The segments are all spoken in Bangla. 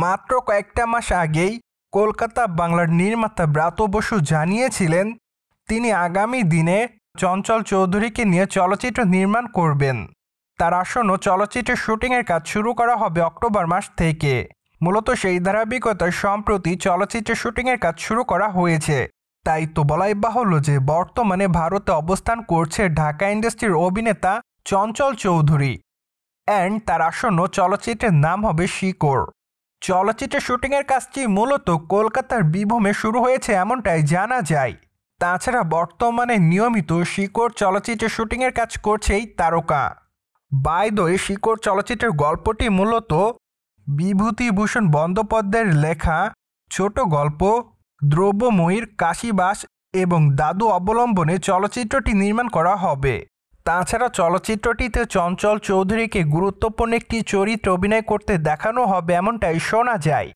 মাত্র কয়েকটা মাস আগেই কলকাতা বাংলার নির্মাতা ব্রাত্য বসু জানিয়েছিলেন তিনি আগামী দিনে চঞ্চল চৌধুরীকে নিয়ে চলচ্চিত্র নির্মাণ করবেন। তার আসন্ন চলচ্চিত্রের শুটিংয়ের কাজ শুরু করা হবে অক্টোবর মাস থেকে। মূলত সেই ধারাবাহিকতায় সম্প্রতি চলচ্চিত্রের শুটিংয়ের কাজ শুরু করা হয়েছে। তাই তো বলাই বাহুল্য যে বর্তমানে ভারতে অবস্থান করছে ঢাকা ইন্ডাস্ট্রির অভিনেতা চঞ্চল চৌধুরী অ্যান্ড তার আসন্ন চলচ্চিত্রের নাম হবে শিকড়। চলচ্চিত্রের শুটিংয়ের কাজটি মূলত কলকাতার বীরভূমে শুরু হয়েছে এমনটাই জানা যায়। তাছাড়া বর্তমানে নিয়মিত শিকড় চলচ্চিত্রের শুটিংয়ের কাজ করছে এই তারকা। বাই দ্য ওয়ে, শিকড় চলচ্চিত্রের গল্পটি মূলত বিভূতিভূষণ বন্দ্যোপাধ্যায়ের লেখা ছোট গল্প দ্রব্যময়ীর কাশীবাস এবং দাদু অবলম্বনে চলচ্চিত্রটি নির্মাণ করা হবে। তাছাড়া চলচ্চিত্রটিতে চঞ্চল চৌধুরীকে গুরুত্বপূর্ণ একটি চরিত্রে অভিনয় করতে দেখানো হবে এমনটাই শোনা যায়।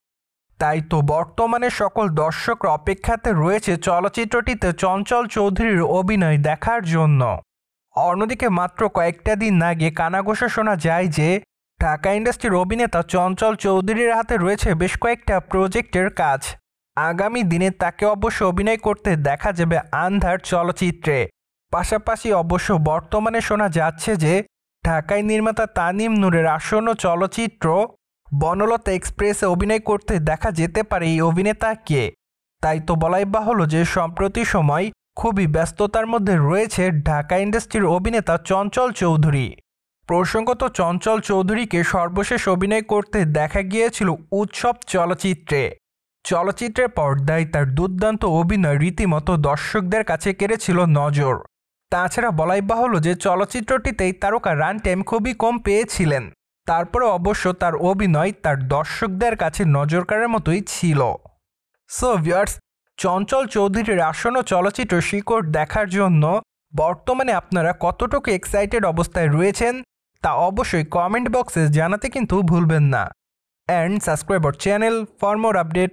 তাই তো বর্তমানে সকল দর্শকরা অপেক্ষাতে রয়েছে চলচ্চিত্রটিতে চঞ্চল চৌধুরীর অভিনয় দেখার জন্য। অন্যদিকে মাত্র কয়েকটা দিন আগে কানাঘোষা শোনা যায় যে ঢাকা ইন্ডাস্ট্রির অভিনেতা চঞ্চল চৌধুরীর হাতে রয়েছে বেশ কয়েকটা প্রজেক্টের কাজ। আগামী দিনে তাকে অবশ্য অভিনয় করতে দেখা যাবে আন্ধার চলচ্চিত্রে। পাশাপাশি অবশ্য বর্তমানে শোনা যাচ্ছে যে ঢাকায় নির্মাতা তানিম নূরের আসন্ন চলচ্চিত্র বনলতা এক্সপ্রেসে অভিনয় করতে দেখা যেতে পারে এই অভিনেতাকে। তাই তো বলাই বাহুল্য যে সম্প্রতি সময় খুবই ব্যস্ততার মধ্যে রয়েছে ঢাকা ইন্ডাস্ট্রির অভিনেতা চঞ্চল চৌধুরী। প্রসঙ্গত, চঞ্চল চৌধুরীকে সর্বশেষ অভিনয় করতে দেখা গিয়েছিল উৎসব চলচ্চিত্রে। চলচ্চিত্রের পর্দায় তার দুর্দান্ত অভিনয় রীতিমতো দর্শকদের কাছে কেড়েছিল নজর। তাছাড়া বলাই বাহুল্য যে চলচ্চিত্রটিতেই তারকা রান টাইম খুবই কম পেয়েছিলেন। তারপরে অবশ্য তার অভিনয় তার দর্শকদের কাছে নজর কাড়ার মতোই ছিল। সো ভিউয়ার্স, চঞ্চল চৌধুরীর আসন্ন চলচ্চিত্র শিকড় দেখার জন্য বর্তমানে আপনারা কতটুকু এক্সাইটেড অবস্থায় রয়েছেন তা অবশ্যই কমেন্ট বক্সে জানাতে কিন্তু ভুলবেন না। And subscribe our channel for more update.